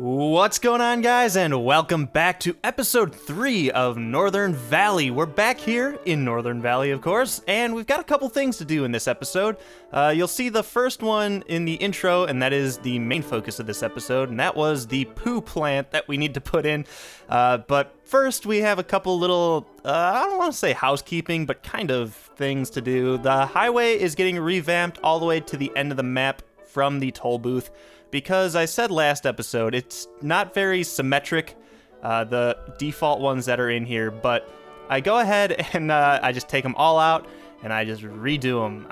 What's going on, guys, and welcome back to episode 3 of Northern Valley. We're back here in Northern Valley, of course, and we've got a couple things to do in this episode. You'll see the first one in the intro, and that is the main focus of this episode, and that was the poo plant that we need to put in. But first, we have a couple little, I don't want to say housekeeping, but kind of things to do. The highway is getting revamped all the way to the end of the map from the toll booth, because I said last episode, it's not very symmetric, the default ones that are in here, but I go ahead and I just take them all out, and I just redo them.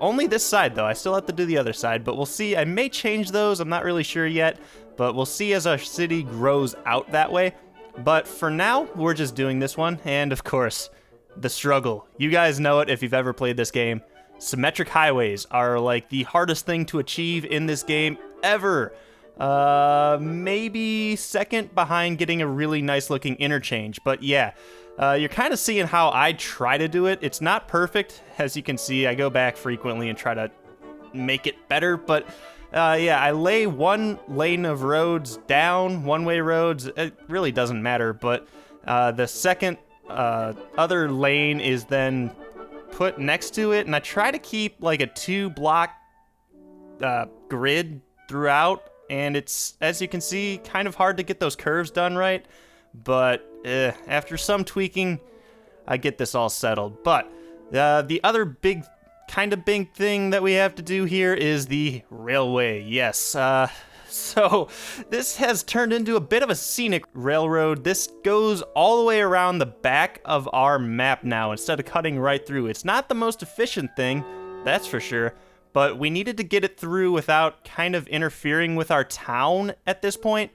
Only this side, though. I still have to do the other side, but we'll see. I may change those. I'm not really sure yet, but we'll see as our city grows out that way. But for now, we're just doing this one, and of course, the struggle. You guys know it if you've ever played this game. Symmetric highways are like the hardest thing to achieve in this game ever. Maybe second behind getting a really nice looking interchange, but yeah, you're kind of seeing how I try to do it. It's not perfect, as you can see. I go back frequently and try to make it better, but yeah, I lay one lane of roads down, one-way roads. It really doesn't matter, but the second other lane is then put next to it, and I try to keep like a 2-block grid throughout, and it's, as you can see, kind of hard to get those curves done right, but after some tweaking, I get this all settled. But the other big thing that we have to do here is the railway. Yes, so this has turned into a bit of a scenic railroad. This goes all the way around the back of our map now instead of cutting right through. It's not the most efficient thing, that's for sure, but we needed to get it through without kind of interfering with our town at this point.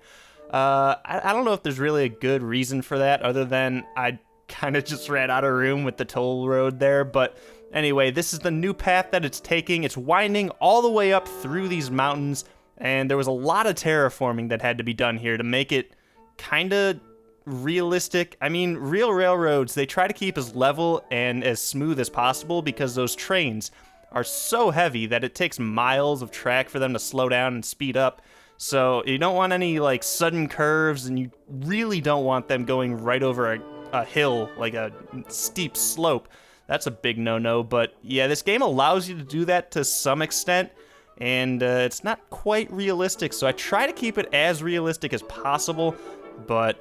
I don't know if there's really a good reason for that other than I kind of just ran out of room with the toll road there. But anyway, this is the new path that it's taking. It's winding all the way up through these mountains, and there was a lot of terraforming that had to be done here to make it kind of realistic. I mean, real railroads, they try to keep as level and as smooth as possible because those trains are so heavy that it takes miles of track for them to slow down and speed up. So you don't want any like sudden curves, and you really don't want them going right over a hill, like a steep slope. That's a big no-no. But yeah, this game allows you to do that to some extent, and it's not quite realistic, so I try to keep it as realistic as possible. But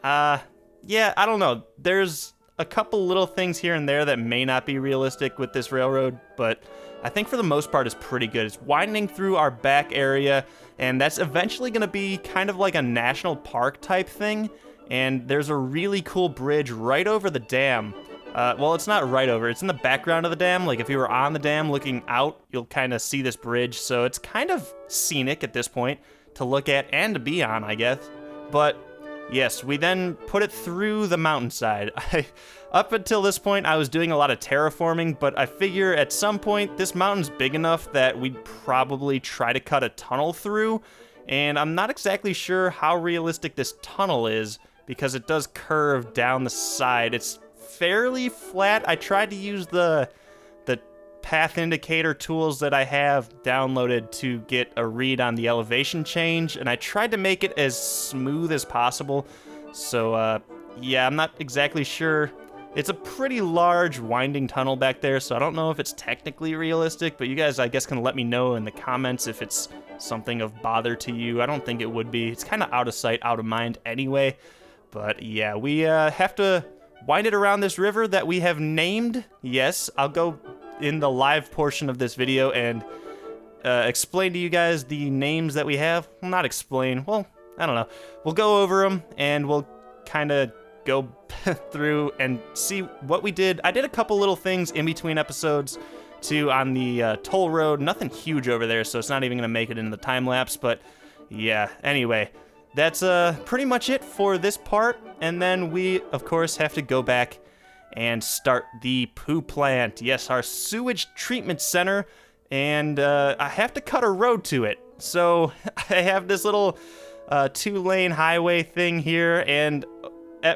yeah, I don't know. There's a couple little things here and there that may not be realistic with this railroad, but I think for the most part it's pretty good. It's winding through our back area, and that's eventually going to be kind of like a national park type thing, and there's a really cool bridge right over the dam. Well, it's not right over, it's in the background of the dam. Like if you were on the dam looking out, you'll kind of see this bridge, so it's kind of scenic at this point to look at and to be on, I guess. But yes, we then put it through the mountainside. Up until this point, I was doing a lot of terraforming, but I figure at some point, this mountain's big enough that we'd probably try to cut a tunnel through, and I'm not exactly sure how realistic this tunnel is, because it does curve down the side. It's fairly flat. I tried to use the path indicator tools that I have downloaded to get a read on the elevation change, and I tried to make it as smooth as possible. So yeah, I'm not exactly sure. It's a pretty large winding tunnel back there, so I don't know if it's technically realistic, but you guys, I guess, can let me know in the comments if it's something of bother to you. I don't think it would be. It's kind of out of sight, out of mind anyway. But yeah, we have to wind it around this river that we have named. Yes, I'll go in the live portion of this video and explain to you guys the names that we have. Well, not explain, well, I don't know. We'll go over them, and we'll kind of go through and see what we did. I did a couple little things in between episodes, too, on the toll road. Nothing huge over there, so it's not even going to make it into the time-lapse, but yeah, anyway. That's pretty much it for this part, and then we, of course, have to go back and start the poo plant. Yes, our sewage treatment center, and I have to cut a road to it. So I have this little 2-lane highway thing here, and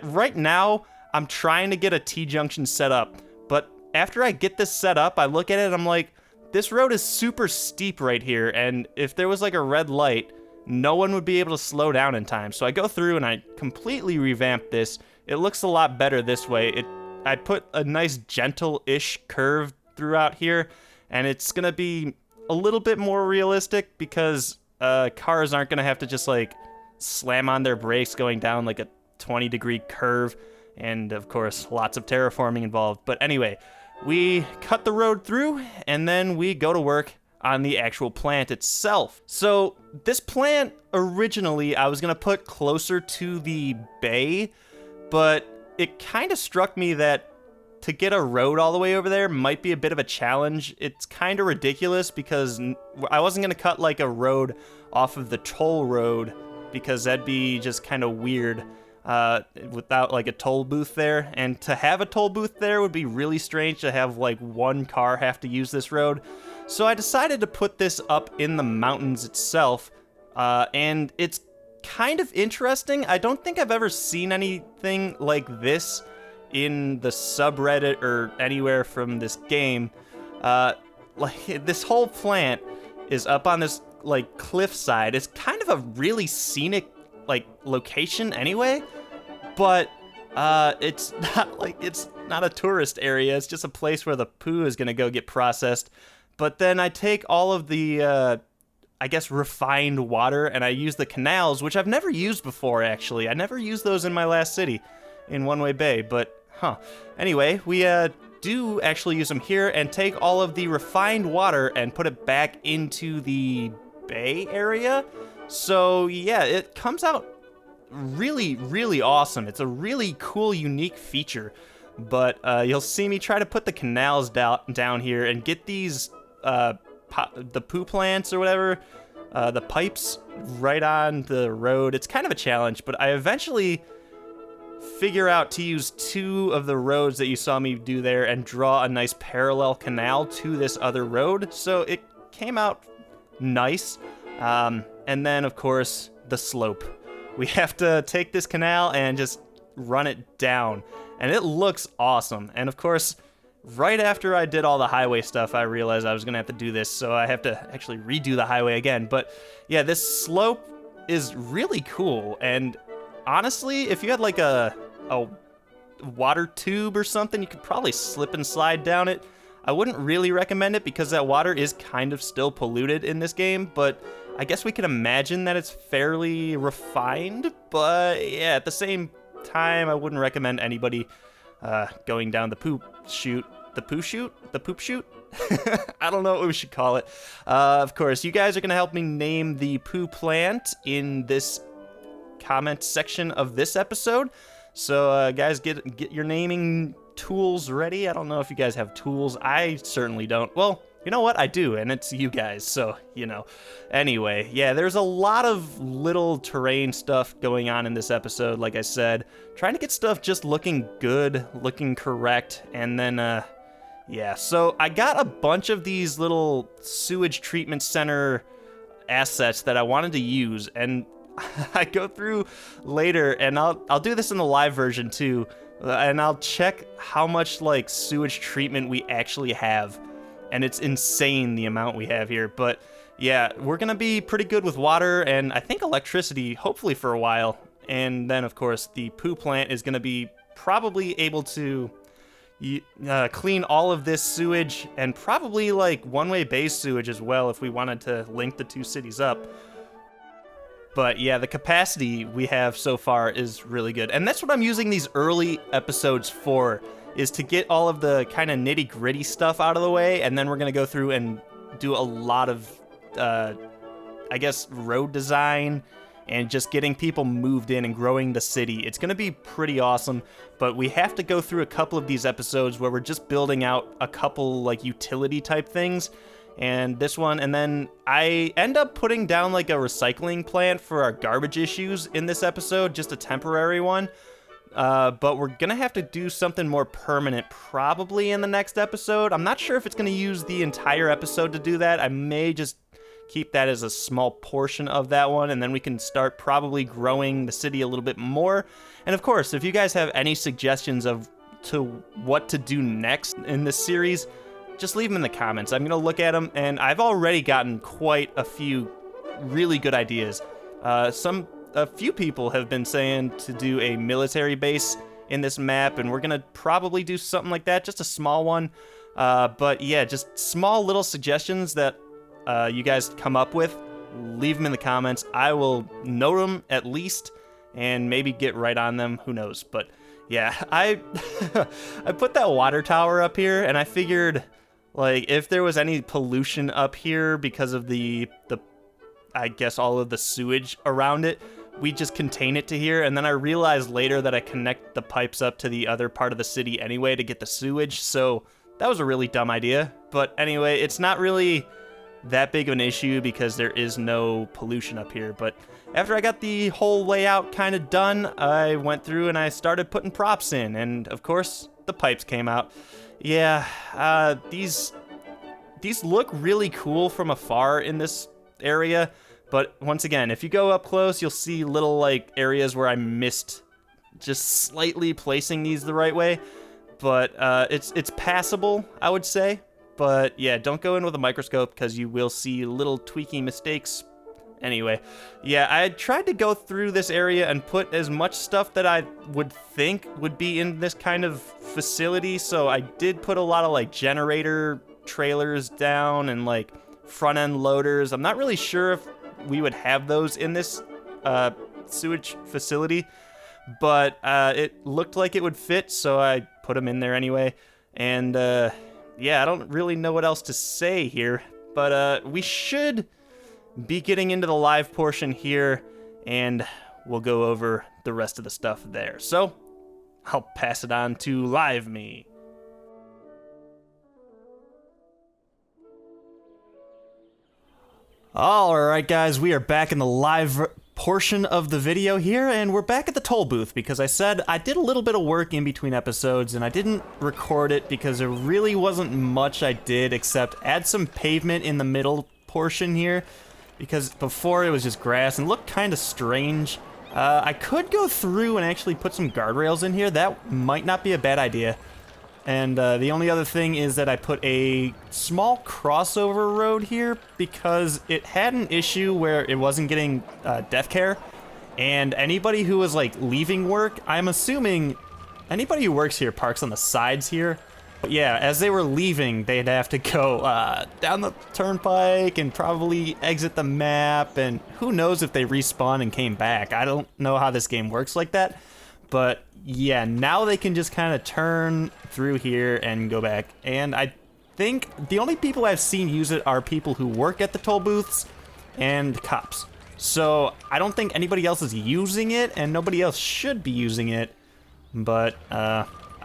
right now I'm trying to get a T-junction set up. But after I get this set up, I look at it and I'm like, this road is super steep right here, and if there was like a red light, no one would be able to slow down in time. So I go through and I completely revamp this. It looks a lot better this way. I put a nice gentle-ish curve throughout here, and it's gonna be a little bit more realistic because cars aren't gonna have to just like slam on their brakes going down like a 20-degree curve, and of course lots of terraforming involved. But anyway, we cut the road through and then we go to work on the actual plant itself. So this plant, originally I was gonna put closer to the bay, but it kind of struck me that to get a road all the way over there might be a bit of a challenge. It's kind of ridiculous because I wasn't gonna cut like a road off of the toll road because that'd be just kind of weird without like a toll booth there. And to have a toll booth there would be really strange to have like one car have to use this road. So I decided to put this up in the mountains itself, and it's kind of interesting. I don't think I've ever seen anything like this in the subreddit or anywhere from this game. Like this whole plant is up on this like cliffside. It's kind of a really scenic like location anyway, but it's not a tourist area. It's just a place where the poo is gonna go get processed. But then I take all of the I guess refined water and I use the canals, which I've never used before actually. I never used those in my last city in One Way Bay, but anyway, we do actually use them here and take all of the refined water and put it back into the bay area. So yeah, it comes out really, really awesome. It's a really cool, unique feature. But you'll see me try to put the canals down here and get these the poo plants or whatever, the pipes right on the road. It's kind of a challenge, but I eventually figure out to use two of the roads that you saw me do there and draw a nice parallel canal to this other road. So it came out nice. And then, of course, the slope. We have to take this canal and just run it down. And it looks awesome. And of course, right after I did all the highway stuff, I realized I was going to have to do this. So I have to actually redo the highway again. But yeah, this slope is really cool. And honestly, if you had like a water tube or something, you could probably slip and slide down it. I wouldn't really recommend it because that water is kind of still polluted in this game, but I guess we can imagine that it's fairly refined. But yeah, at the same time, I wouldn't recommend anybody going down the poop chute. The poop chute? I don't know what we should call it. Of course, you guys are going to help me name the poo plant in this comment section of this episode. So guys, get your naming tools ready. I don't know if you guys have tools. I certainly don't. Well, you know what? I do, and it's you guys, so, you know. Anyway, yeah, there's a lot of little terrain stuff going on in this episode, like I said. Trying to get stuff just looking good, looking correct, and then, yeah. So I got a bunch of these little sewage treatment center assets that I wanted to use, and I go through later, and I'll do this in the live version, too, and I'll check how much, like, sewage treatment we actually have. And it's insane the amount we have here. But yeah, we're going to be pretty good with water and I think electricity, hopefully for a while. And then, of course, the poo plant is going to be probably able to clean all of this sewage and probably like one-way bay sewage as well if we wanted to link the two cities up. But yeah, the capacity we have so far is really good. And that's what I'm using these early episodes for, is to get all of the kind of nitty-gritty stuff out of the way, and then we're going to go through and do a lot of, I guess, road design and just getting people moved in and growing the city. It's going to be pretty awesome, but we have to go through a couple of these episodes where we're just building out a couple, like, utility-type things, and this one, and then I end up putting down, like, a recycling plant for our garbage issues in this episode, just a temporary one. But we're gonna have to do something more permanent probably in the next episode. I'm not sure if it's gonna use the entire episode to do that. I may just keep that as a small portion of that one, and then we can start probably growing the city a little bit more. And of course, if you guys have any suggestions to what to do next in this series, just leave them in the comments. I'm gonna look at them, and I've already gotten quite a few really good ideas. A few people have been saying to do a military base in this map, and we're gonna probably do something like that, just a small one. But yeah, just small little suggestions that you guys come up with. Leave them in the comments. I will note them at least, and maybe get right on them. Who knows? But yeah, I put that water tower up here, and I figured, like, if there was any pollution up here because of the I guess all of the sewage around it, we just contain it to here. And then I realized later that I connect the pipes up to the other part of the city anyway to get the sewage, so that was a really dumb idea. But anyway, it's not really that big of an issue because there is no pollution up here. But after I got the whole layout kind of done, I went through and I started putting props in, and of course the pipes came out. Yeah, these look really cool from afar in this area, but once again, if you go up close, you'll see little like areas where I missed just slightly placing these the right way. But it's passable, I would say. But yeah, don't go in with a microscope because you will see little tweaking mistakes. Anyway, yeah, I tried to go through this area and put as much stuff that I would think would be in this kind of facility. So I did put a lot of like generator trailers down and like front end loaders. I'm not really sure if we would have those in this sewage facility, but it looked like it would fit, so I put them in there anyway. And yeah, I don't really know what else to say here, but we should be getting into the live portion here, and we'll go over the rest of the stuff there. So I'll pass it on to Live Me. Alright guys, we are back in the live portion of the video here, and we're back at the toll booth because I said I did a little bit of work in between episodes and I didn't record it because there really wasn't much I did except add some pavement in the middle portion here, because before it was just grass and looked kind of strange. I could go through and actually put some guardrails in here. That might not be a bad idea. And the only other thing is that I put a small crossover road here because it had an issue where it wasn't getting death care. And anybody who was like leaving work, I'm assuming anybody who works here parks on the sides here. But yeah, as they were leaving, they'd have to go down the turnpike and probably exit the map. And who knows if they respawn and came back. I don't know how this game works like that. But yeah, now they can just kind of turn through here and go back. And I think the only people I've seen use it are people who work at the toll booths and cops. So I don't think anybody else is using it, and nobody else should be using it. But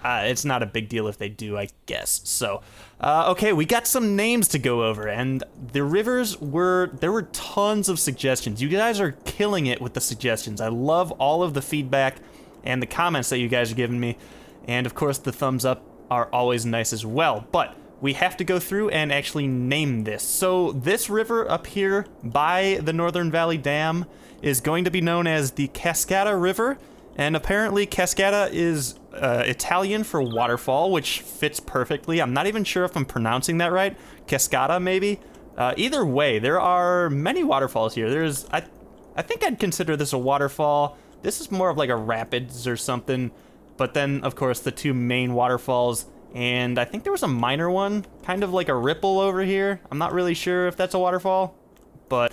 it's not a big deal if they do, I guess. So, okay, we got some names to go over, and the rivers there were tons of suggestions. You guys are killing it with the suggestions. I love all of the feedback and the comments that you guys are giving me. And of course, the thumbs up are always nice as well. But we have to go through and actually name this. So this river up here by the Northern Valley Dam is going to be known as the Cascata River. And apparently Cascata is Italian for waterfall, which fits perfectly. I'm not even sure if I'm pronouncing that right. Cascata, maybe? Either way, there are many waterfalls here. I think I'd consider this a waterfall. This is more of like a rapids or something. But then, of course, the two main waterfalls. And I think there was a minor one, kind of like a ripple over here. I'm not really sure if that's a waterfall, but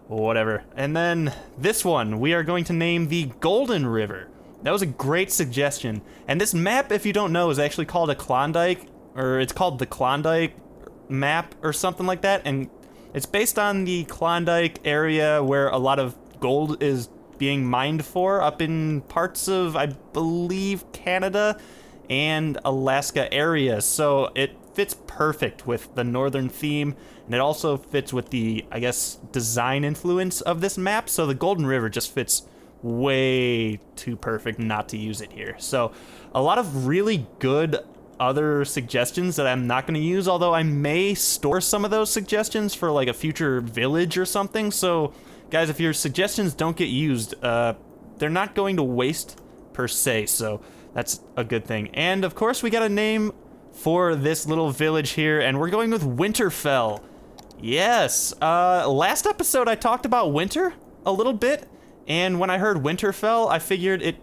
whatever. And then this one, we are going to name the Golden River. That was a great suggestion. And this map, if you don't know, is actually called a Klondike, or it's called the Klondike map or something like that. And it's based on the Klondike area where a lot of gold is being mined for up in parts of, I believe, Canada and Alaska area. So it fits perfect with the northern theme, and it also fits with the, I guess, design influence of this map. So the Golden River just fits way too perfect not to use it here. So a lot of really good other suggestions that I'm not going to use, although I may store some of those suggestions for like a future village or something. So guys, if your suggestions don't get used, they're not going to waste per se, so that's a good thing. And of course, we got a name for this little village here, and we're going with Winterfell. Yes, last episode I talked about winter a little bit, and when I heard Winterfell, I figured it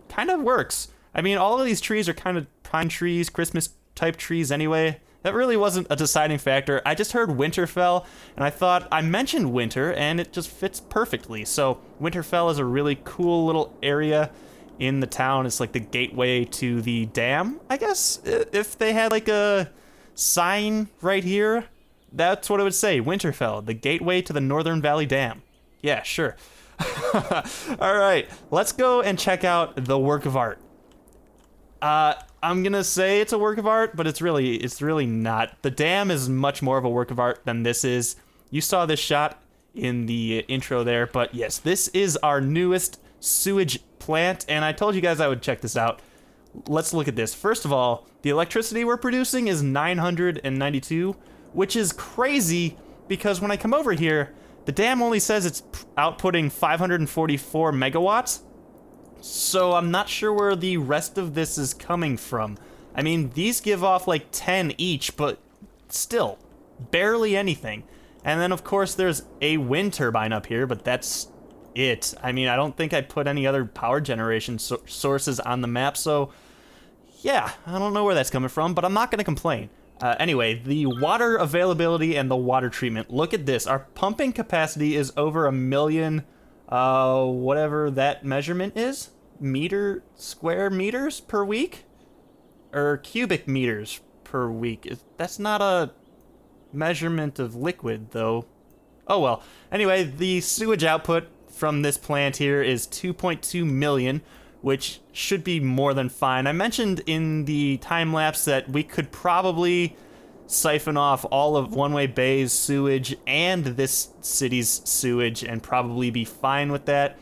kind of works. I mean, all of these trees are kind of pine trees, Christmas type trees anyway. That really wasn't a deciding factor. I just heard Winterfell, and I thought I mentioned winter, and it just fits perfectly. So Winterfell is a really cool little area in the town. It's like the gateway to the dam, I guess. If they had like a sign right here, that's what it would say. Winterfell, the gateway to the Northern Valley Dam. Yeah, sure. All right, let's go and check out the work of art. I'm gonna say it's a work of art, but it's really not. The dam is much more of a work of art than this is. You saw this shot in the intro there, but yes, this is our newest sewage plant, and I told you guys I would check this out. Let's look at this. First of all, the electricity we're producing is 992, which is crazy because when I come over here, the dam only says it's outputting 544 megawatts. So I'm not sure where the rest of this is coming from. I mean, these give off like 10 each, but still, barely anything. And then of course there's a wind turbine up here, but that's it. I mean, I don't think I put any other power generation sources on the map, so yeah, I don't know where that's coming from, but I'm not gonna complain. Anyway, the water availability and the water treatment. Look at this. Our pumping capacity is over 1 million, whatever that measurement is. Square meters per week? Or cubic meters per week. That's not a measurement of liquid, though. Oh well. Anyway, the sewage output from this plant here is 2.2 million, which should be more than fine. I mentioned in the time lapse that we could probably siphon off all of One-Way Bay's sewage and this city's sewage and probably be fine with that.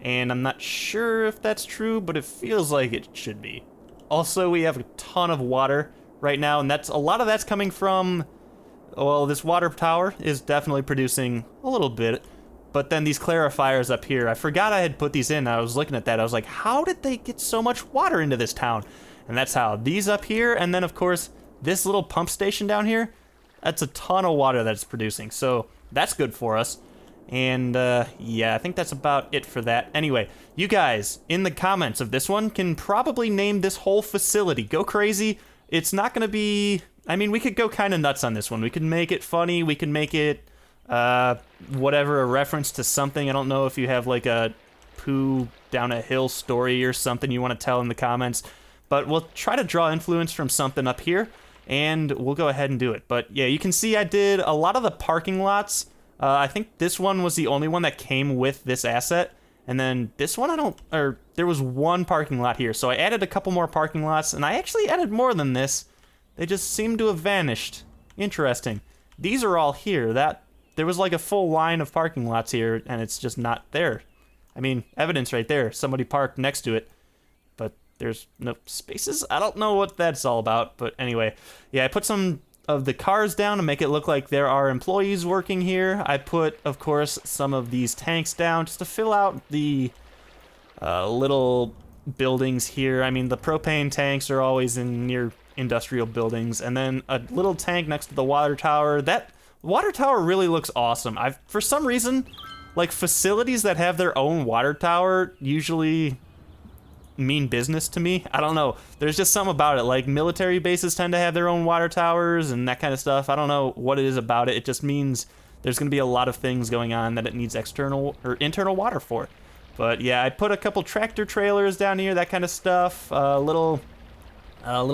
And I'm not sure if that's true, but it feels like it should be. Also, we have a ton of water right now, and a lot of that's coming from, well, this water tower is definitely producing a little bit. But then these clarifiers up here, I forgot I had put these in. I was looking at that. I was like, how did they get so much water into this town? And that's how. These up here, and then, of course, this little pump station down here, that's a ton of water that's producing. So that's good for us. And, yeah, I think that's about it for that. Anyway, you guys, in the comments of this one, can probably name this whole facility. Go crazy. It's not going to be... I mean, we could go kind of nuts on this one. We could make it funny. We could make it... whatever, a reference to something. I don't know if you have like a poo down a hill story or something you want to tell in the comments, but we'll try to draw influence from something up here and we'll go ahead and do it. But yeah, you can see I did a lot of the parking lots. I think this one was the only one that came with this asset, and then this one there was one parking lot here, so I added a couple more parking lots, and I actually added more than this. They just seem to have vanished. Interesting. These are all here. There was like a full line of parking lots here, and it's just not there. I mean, evidence right there. Somebody parked next to it, but there's no spaces. I don't know what that's all about, but anyway. Yeah, I put some of the cars down to make it look like there are employees working here. I put, of course, some of these tanks down just to fill out the little buildings here. I mean, the propane tanks are always in near industrial buildings, and then a little tank next to the water tower. That water tower really looks awesome. For some reason, like, facilities that have their own water tower usually mean business to me. I don't know. There's just something about it. Like, military bases tend to have their own water towers and that kind of stuff. I don't know what it is about it. It just means there's going to be a lot of things going on that it needs external or internal water for. But yeah, I put a couple tractor trailers down here, that kind of stuff. A little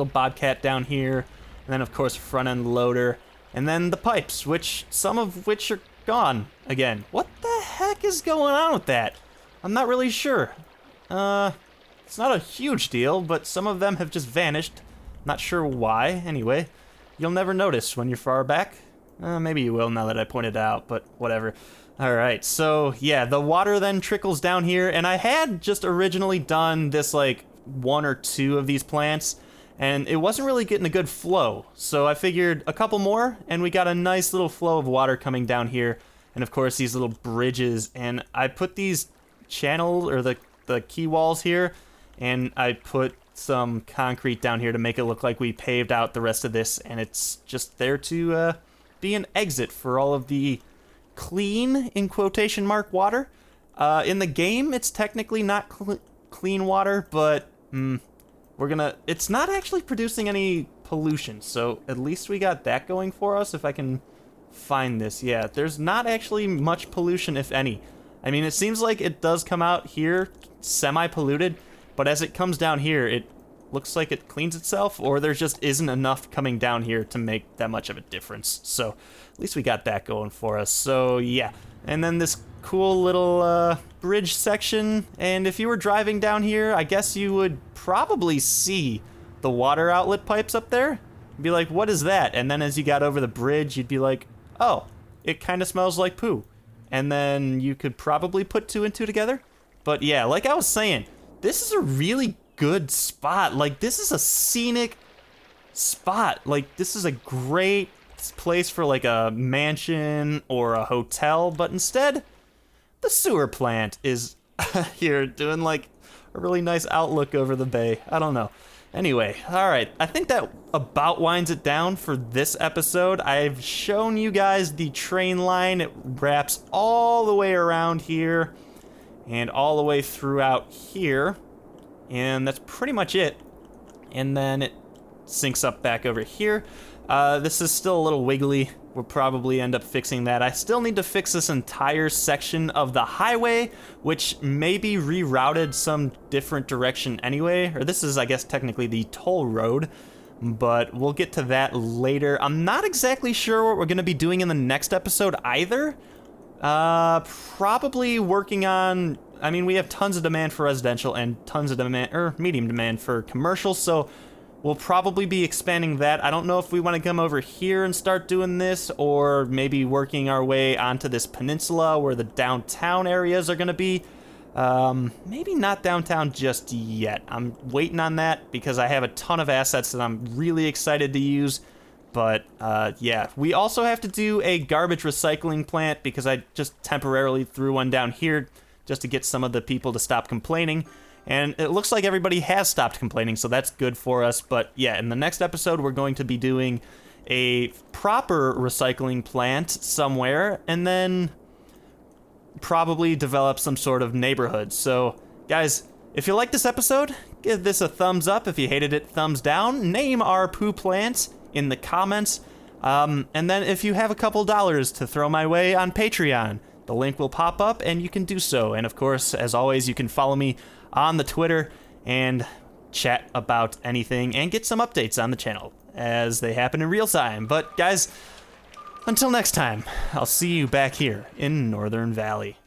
bobcat down here, and then of course front end loader. And then the pipes, some of which are gone again. What the heck is going on with that? I'm not really sure. It's not a huge deal, but some of them have just vanished. Not sure why. Anyway, you'll never notice when you're far back. Maybe you will now that I pointed it out, but whatever. Alright, so yeah, the water then trickles down here, and I had just originally done this like 1 or 2 of these plants, and it wasn't really getting a good flow. So I figured a couple more, and we got a nice little flow of water coming down here. And of course these little bridges, and I put these channel or the key walls here, and I put some concrete down here to make it look like we paved out the rest of this, and it's just there to be an exit for all of the clean, in quotation mark, water. In the game, it's technically not clean water, but it's not actually producing any pollution, so at least we got that going for us. If I can find this, yeah, there's not actually much pollution, if any. I mean, it seems like it does come out here semi-polluted, but as it comes down here, it looks like it cleans itself, or there just isn't enough coming down here to make that much of a difference. So at least we got that going for us. So yeah, and then this cool little bridge section, and if you were driving down here, I guess you would probably see the water outlet pipes up there. You'd be like, what is that? And then as you got over the bridge, you'd be like, oh, it kind of smells like poo. And then you could probably put 2 and 2 together. But yeah, like I was saying, this is a really good spot. Like, this is a scenic spot. Like, this is a great place for like a mansion or a hotel, but instead, the sewer plant is here doing like a really nice outlook over the bay. I don't know. Anyway, all right, I think that about winds it down for this episode. I've shown you guys the train line. It wraps all the way around here and all the way throughout here, and that's pretty much it. And then it syncs up back over here. This is still a little wiggly. We'll probably end up fixing that. I still need to fix this entire section of the highway, which may be rerouted some different direction anyway. Or this is, I guess, technically the toll road, but we'll get to that later. I'm not exactly sure what we're going to be doing in the next episode either. Probably working on... I mean, we have tons of demand for residential and tons of demand, or medium demand for commercial, so we'll probably be expanding that. I don't know if we want to come over here and start doing this, or maybe working our way onto this peninsula where the downtown areas are going to be. Maybe not downtown just yet. I'm waiting on that because I have a ton of assets that I'm really excited to use. But yeah, we also have to do a garbage recycling plant because I just temporarily threw one down here just to get some of the people to stop complaining. And it looks like everybody has stopped complaining, so that's good for us. But yeah, in the next episode, we're going to be doing a proper recycling plant somewhere, and then probably develop some sort of neighborhood. So guys, if you like this episode, give this a thumbs up. If you hated it, thumbs down. Name our poo plant in the comments. And then if you have a couple dollars to throw my way on Patreon, the link will pop up and you can do so. And of course, as always, you can follow me on the Twitter and chat about anything and get some updates on the channel as they happen in real time. But guys, until next time, I'll see you back here in Northern Valley.